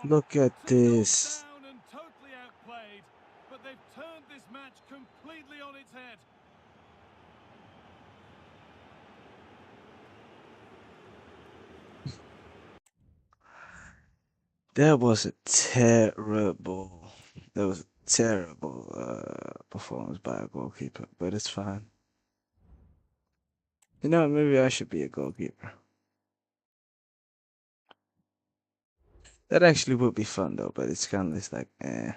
Look at this. Totally outplayed, but they've turned this match completely on its head. That was a terrible. That was a terrible performance by a goalkeeper, but it's fine. You know, maybe I should be a goalkeeper. That actually would be fun though, but it's kind of just like, eh.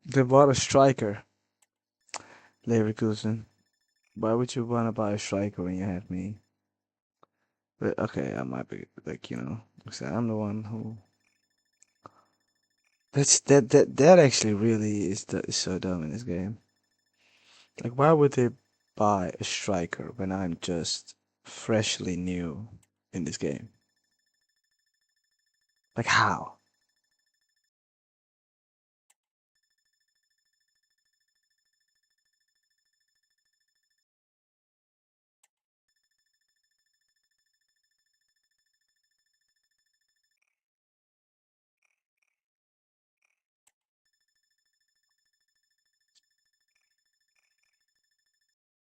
They bought a striker, Leverkusen. Why would you want to buy a striker when you have me? But okay, I might be like, you know, I'm the one who. That actually really is so dumb in this game. Like, why would they buy a striker when I'm just freshly new in this game? Like how?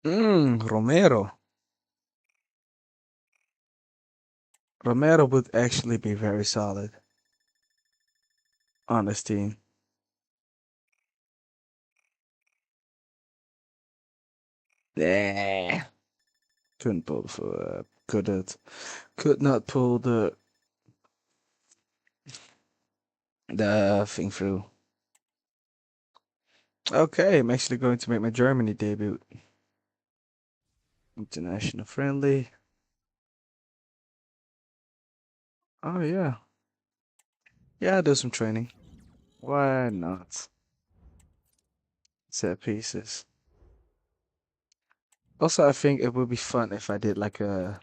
Romero. Romero would actually be very solid on this team. Yeah. Couldn't pull could not pull the thing through. Okay, I'm actually going to make my Germany debut. International friendly. Oh yeah. Yeah, I'll do some training. Why not? Set pieces. Also, I think it would be fun if I did like a.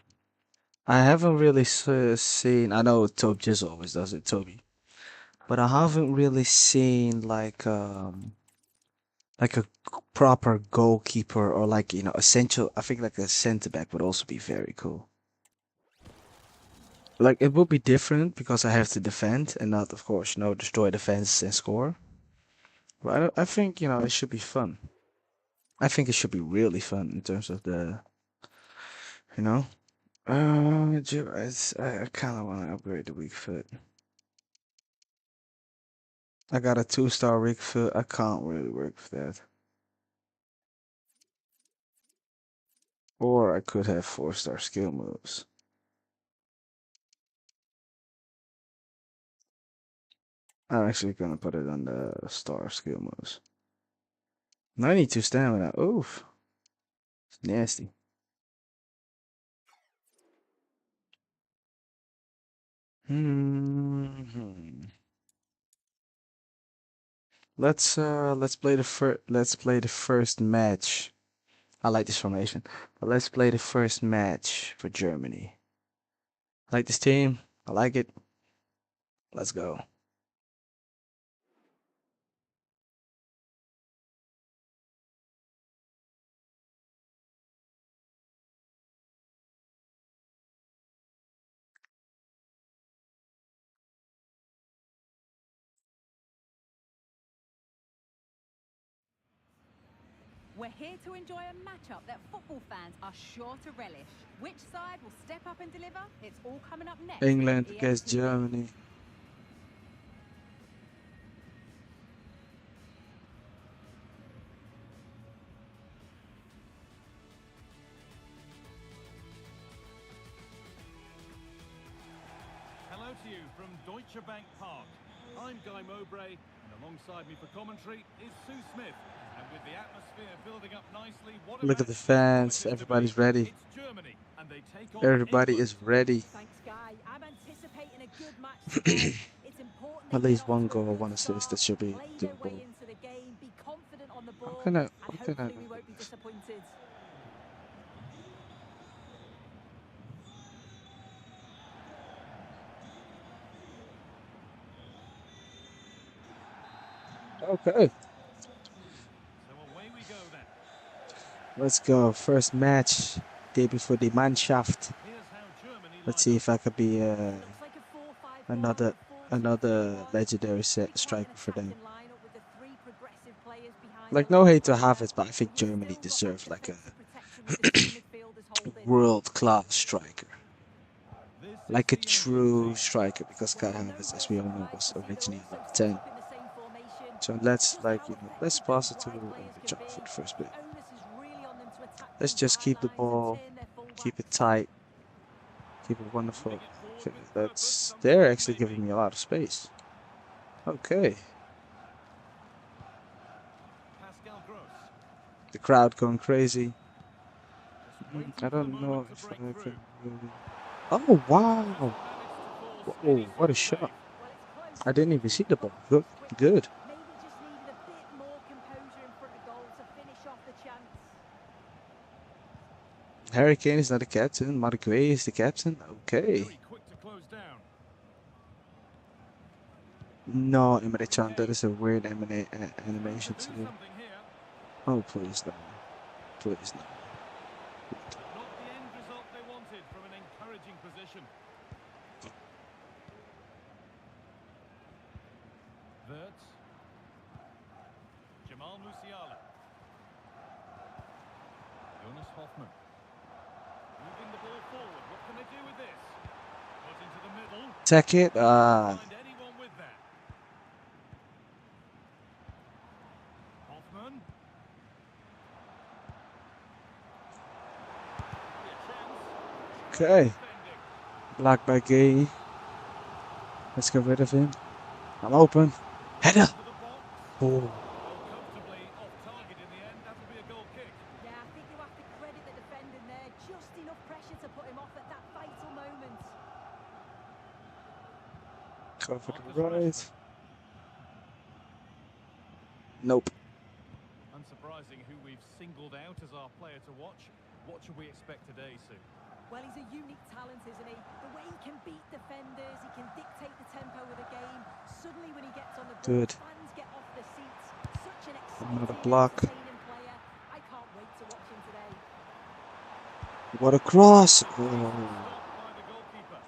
I haven't really seen. I know Toby just always does it, Toby, but I haven't really seen like a proper goalkeeper or like essential. I think like a center back would also be very cool. Like it would be different because I have to defend and not, of course, destroy defense and score. But I think it should be fun. I think it should be really fun in terms of the you know. I kind of want to upgrade the weak foot. I got a 2-star weak foot. I can't really work with that. Or I could have 4-star skill moves. I'm actually gonna put it on the star skill moves. 92 stamina. Oof. It's nasty. Hmm. Let's play the first match. I like this formation. But let's play the first match for Germany. I like this team. I like it. Let's go. We're here to enjoy a matchup that football fans are sure to relish. Which side will step up and deliver? It's all coming up next. England on against EA TV. Germany. Hello to you from Deutsche Bank Park. I'm Guy Mowbray, and alongside me for commentary is Sue Smith. And with the atmosphere building up nicely, what a Look at the match fans. it's going to Everybody's be. ready. It's Germany, and they take on Everybody England. is ready. Thanks, Guy. I'm anticipating a good match today. It's important At they least get off one to a goal, good one assist. That start, should be play their way doable. into the game, be confident on the How ball, can I? and How can I? hopefully we won't be disappointed. Okay, So away we go then. let's go. First match, debut for the Mannschaft. Here's how Germany Let's line see up. if I could be Looks like a 4-5-1 another or a 4-2-3-1. legendary Should be quite striker an for them. attacking lineup with the three progressive players behind Like the no left hate to winger. Havertz, but I think But we've Germany still got that deserves like a defensive protection with the two midfielders holding. world-class striker, This is like a the England true team. striker, because Kai Well, no Havertz, as great we all know, surprise was to see they're originally also number set 10. up in the same formation. So let's Just like how let's effective pass these it to wide players can Java be. for the first The bit. onus is really on them to attack Let's from just keep the sidelines and ball, turn their full keep it backs. tight, keep it wonderful. Moving it forward Okay, with purpose, that's some they're speed actually maybe. giving me a lot of space. Okay, Pascal Gross. the crowd going crazy. Just waiting I for the don't know moment to if break I through. can really. Oh wow! Just managed to force Whoa, any what sort a of shot! save. Well, it's close. I didn't even see the ball. Not Good, as quickly. good. Maybe just needed a bit more composure in front of goal to finish off the chance. Harry Kane is not the captain. Mark Gray is the captain. Okay. Very quick to close down. No, Emre Can, that is a weird Trying animation to to do do. something here, Oh, please no. Please no. but not the end result they wanted from an encouraging position. Wirtz. Jamal Musiala. Jonas Hoffmann. Moving the ball forward. What can they do with this? Put into the middle. Take it. Find anyone with that. Hoffmann. A chance. Okay. Defending. Blocked by Gay. Let's get rid of him. I'm open. Header. To the box. Oh. Well, comfortably off target in the end. That'll be a goal kick. Yeah, I think you have to credit the defending there. Just enough pressure to put him off at that vital moment. Go for the Marcus right. Rashford. Nope. Unsurprising who we've singled out as our player to watch. What should we expect today, Sue? Well, he's a unique talent, isn't he? The way he can beat defenders, he can dictate the tempo of the game. Suddenly when he gets on the ball, Good. fans get off the seats. Such an Another exciting, block. entertaining player. I can't wait to watch him today. What a cross. Oh. Stopped by the goalkeeper.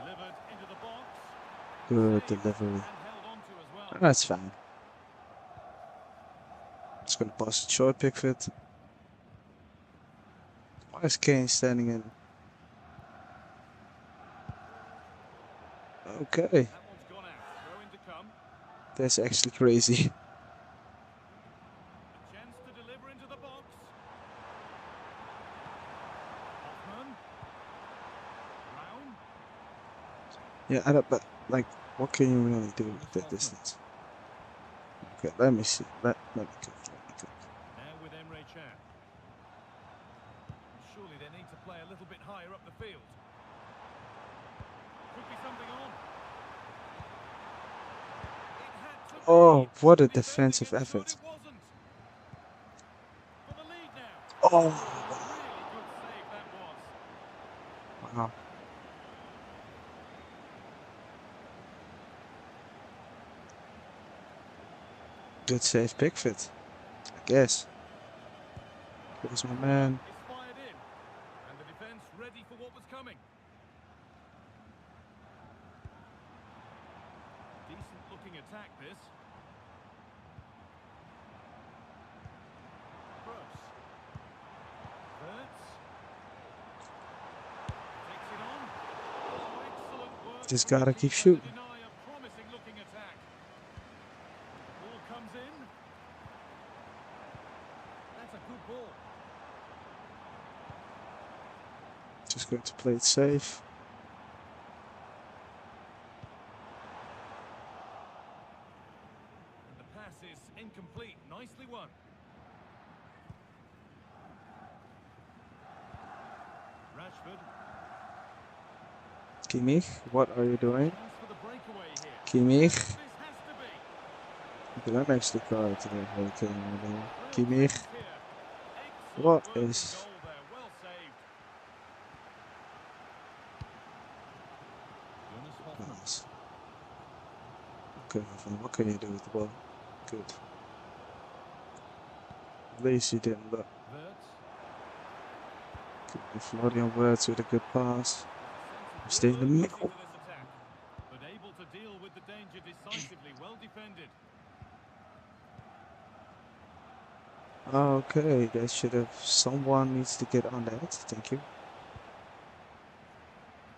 Delivered into the box. Good Saved delivery. and held on to as well. That's fine. Just gonna pass it short, Pickford. Why is Kane standing in? Okay. That one's gone out. Throw in to come. That's actually crazy. A chance to deliver into the box. Hoffmann. Brown. Yeah, I don't, but like, what can you really do with that distance? Okay, let me see. Let me cook. Now with Emre Can. Surely they need to play a little bit higher up the field. Could be something on. It had to be. Oh, what a Defending defensive ensured effort. it wasn't. For the lead now. Oh, Really good save that was. wow. Good save, Pickford. I guess. Here's my man. Is fired in. And the defence ready for what was coming. Decent looking attack this. Gross. Wirtz. Takes it on. Oh, excellent work. Just from the gotta keep keeper to shooting. deny a promising looking attack. Ball comes in. That's a good ball. Just going to play it safe. And the pass is incomplete. Nicely won. Rashford. Kimmich, what are you doing? Chance for the breakaway here. Kimmich. This has to be. Okay, I'm actually caught to the Harry Kane right there. Real Kimmich. chance here. Excellent What work and is- goal there. Well saved. Jonas Hoffmann. Nice. Okay, Hoffman, what can you do with the ball? Good. At least you didn't look. Wirtz. Good. Florian Wirtz with a good pass. Stay in the Sensible middle. into this attack, but able to deal with the danger decisively. Well defended. Okay, that should have. Someone needs to get on that. Thank you.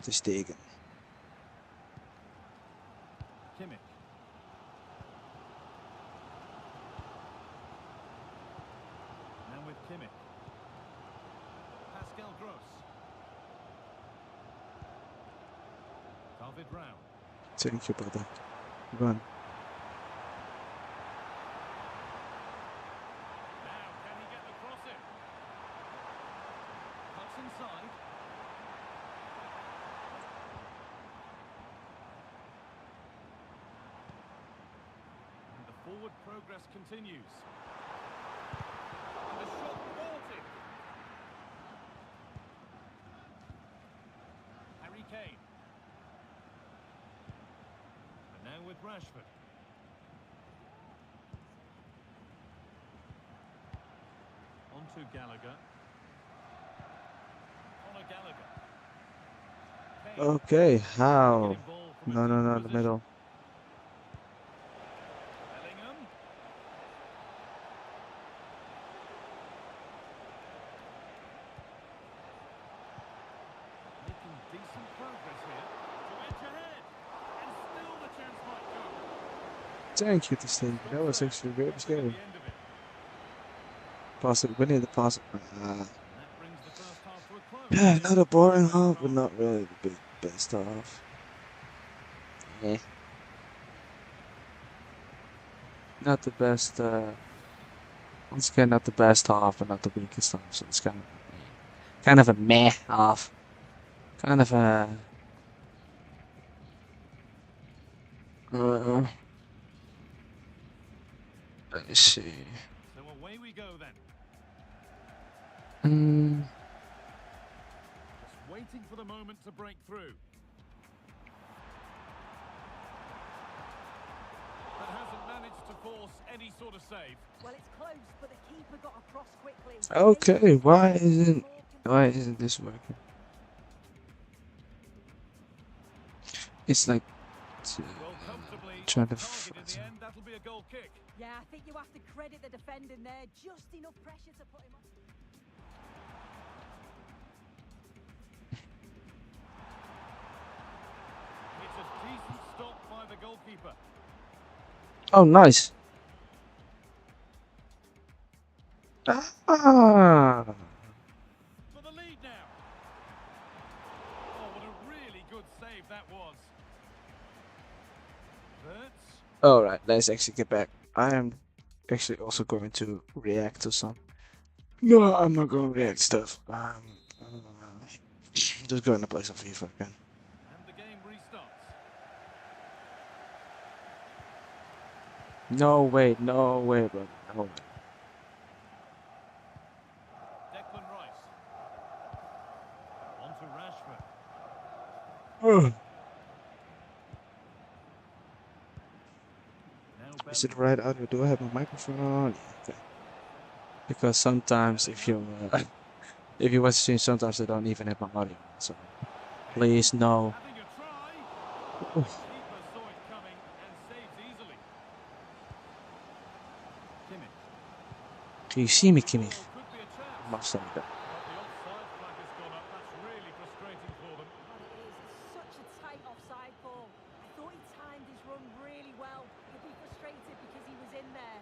Ter Stegen. Kimmich. Now with Kimmich. Pascal Gross. David Brown. Thank you, brother. Run. Now, can he get the cross in? Cuts inside. And the forward progress continues. And the shot thwarted. Harry Kane. And now with Rashford. On to Gallagher. Conor Gallagher. Kane. Okay, Get how? involved from a No, no, deep no, in the position. middle. Bellingham. Making decent progress here. To edge ahead. And still the chance might come. Thank you, this thing. That was actually very Got it at scary. the end of it. Possible, winning the possible. And that brings the first half to a close. Yeah, not a boring Back half, but from- not really the best half. Yeah. Not the best, once again, not the best half, but not the weakest half, so it's kind of a meh half. Kind of a, let me see. So away we go then. Just waiting for the moment to break through. But hasn't managed to force any sort of save. Well, it's close, but the keeper got across quickly. Okay, why isn't this working? It's like, Well, comfortably trying to off target in the end. That'll be a goal kick. Yeah, I think you have to credit the defending there. Just enough pressure to put him on. It's a decent stop by the goalkeeper. oh, nice. Ah. For the lead now. Oh, what a really good save that was. Verts. Alright, let's actually get back. I am actually also going to react to some. No, I'm not going to react stuff. Just going to play some FIFA again. And the game restarts. No way, bro. No way. Declan Rice. On to Rashford. Now Is it Bellingham. right audio? Do I have my microphone on? Yeah, okay. Because sometimes if you watch the stream, sometimes I don't even have my audio on. So please no. Having a try. Oh. Keeper saw it coming and saves easily. Kimmich. Can you see me, Kimmy? Ball could be a chance. Must say that. But the offside flag has gone up. That's really frustrating for them. Well, it is. It's such a tight offside ball. I thought he timed his run really well. He'll be frustrated because he was in there.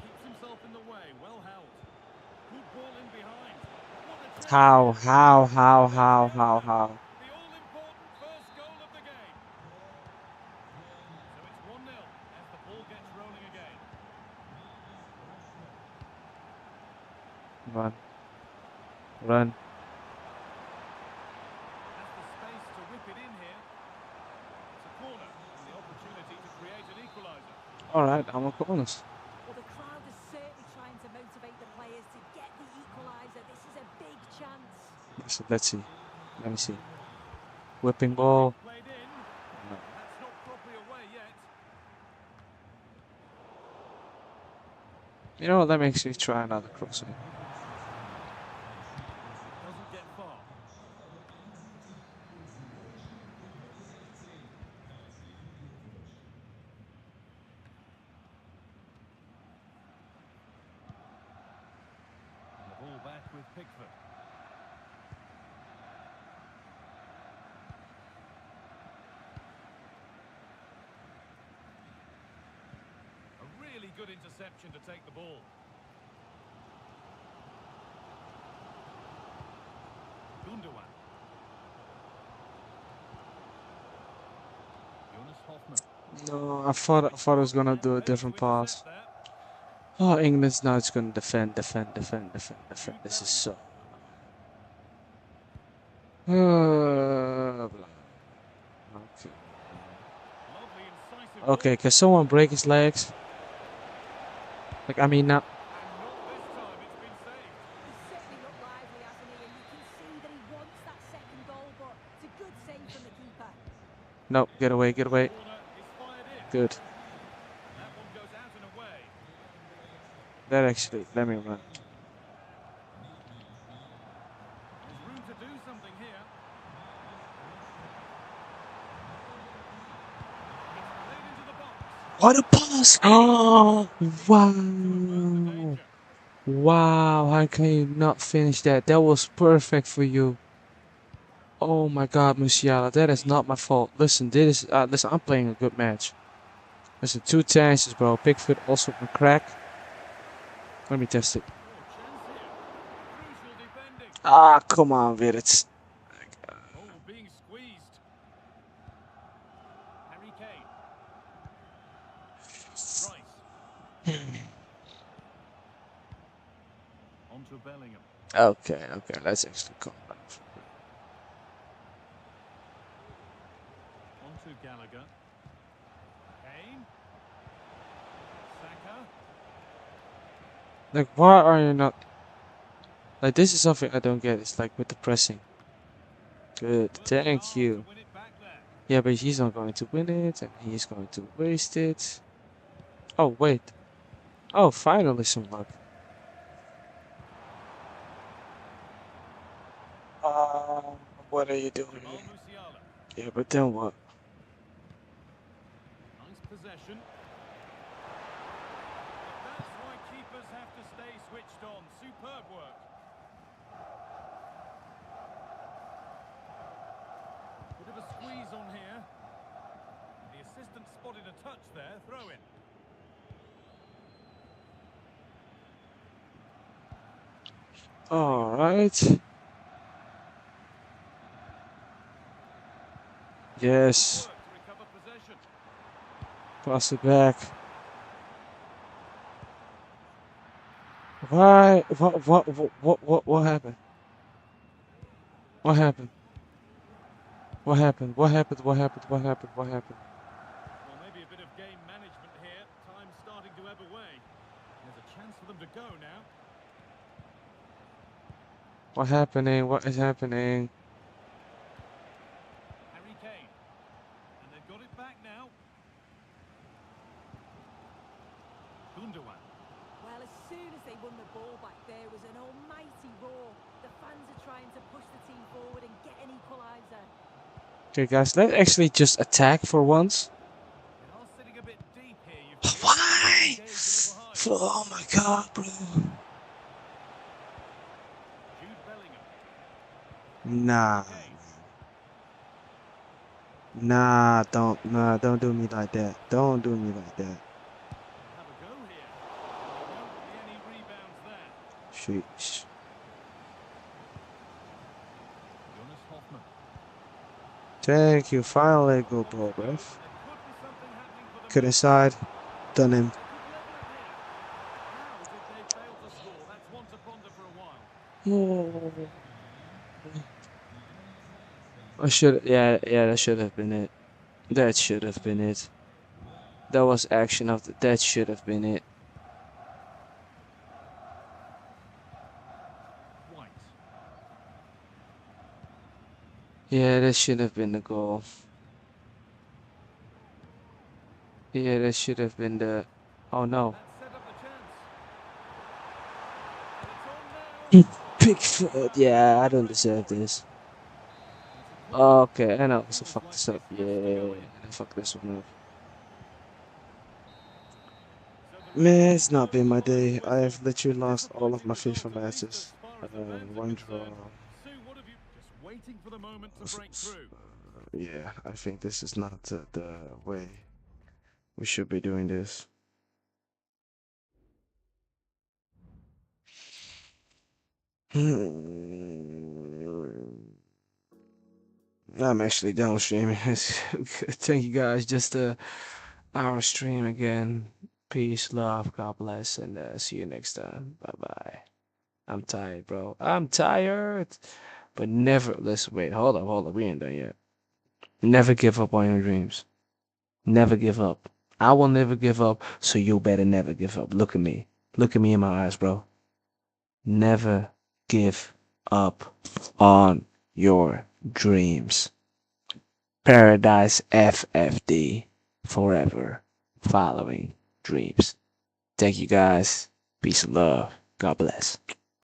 Keeps himself in the way. Well held. Good ball in behind. What a chance. How? The all-important first goal of the game. So it's 1-0 as the ball gets rolling again. Run. Has the space to whip it in here. It's a corner and the opportunity to create an equaliser. Alright, I'm on corners. Well, the crowd is certainly trying to motivate the players to get the equaliser. This is a big chance. So let's see. Let me see. Whipping ball. Played in. No. That's not properly away yet. You know what? Let me actually try another crossing. Doesn't get far. And the ball back with Pickford. A really good interception to take the ball. Gundogan. Jonas Hoffman. No, I thought I was gonna do a different pass. Oh, England's now it's gonna defend. This is so. Okay. Okay, can someone break his legs? Like, I mean, not. And not this time, it's been saved. He's certainly looked lively, hasn't he? And you can see that he wants that second goal, but it's a good save from the keeper. No, get away, get away. Corner is fired in. Good. That one goes out and away. That actually, let me run. There's room to do something here. It's played into the box. What a pass! Oh, wow. Danger. Wow, how can you not finish that? That was perfect for you. Oh my God, Musiala, that is not my fault. Listen, listen, I'm playing a good match. Listen, 2 chances, bro. Pickford also on crack. Let me test it. Oh, chance here. Crucial defending. Ah, come on, Vidic. Oh, being squeezed. Harry Kane. Rice. On to Bellingham. Okay, let's actually calm down. On to Gallagher. Kane. Saka. Like, why are you not? Like, this is something I don't get. It's like with the pressing. Good, thank you. To win it back there. Yeah, but he's not going to win it, and he's going to waste it. Oh, wait. Oh, finally some luck. What are you doing Jamal here? Musiala. Yeah, but then what? Nice possession. But that's why keepers have to stay switched on. Superb work. Bit of a squeeze on here. The assistant spotted a touch there. Throw in. All right. Yes. Work to recover possession. Pass it back. Why? What happened? What happened? What happened? What happened? What happened? What happened? What happened? Well, maybe a bit of game management here. Time's starting to ebb away. There's a chance for them to go now. What happening? What is happening? Harry Kane. And they've got it back now. Gundogan. Well, as soon as they won the ball back, there was an almighty roar. The fans are trying to push the team forward and get an equaliser. Okay, guys, let's actually just attack for once. They are sitting a bit deep here. You've Why? engaged a little higher. Oh my God, bro. Jude Bellingham. Nah. Kane. Nah, don't do me like that. Don't do me like that. Have a go here. There won't be any rebounds there. Sheesh. Jonas Hoffman. Thank you. Finally, go ball, bruv. There could be something happening for them. Cut inside. Done him. They could level it here. How did they fail to score? That's one to ponder for a while. I should, yeah, that should have been it. That should have been it. That was action of the, that should have been it. White. Yeah, that should have been the goal. Yeah, that should have been the, oh no. That set up the chance. And it's on now. Pickford, yeah, I don't deserve this. Okay, I know, so fuck this up. Yeah, fuck this one up. Man, it's not been my day. I have literally lost all of my FIFA matches. One draw. Sue, what have you just waiting for the moment to break through? Yeah, I think this is not the way we should be doing this. I'm actually done streaming. Thank you guys. Just our stream again. Peace, love, God bless, and see you next time. Bye bye. I'm tired, bro. I'm tired. But never, listen, wait, hold up. We ain't done yet. Never give up on your dreams. Never give up. I will never give up, so you better never give up. Look at me. Look at me in my eyes, bro. Never give up on your dreams. Paradise FFD, forever following dreams. Thank you guys. Peace and love. God bless.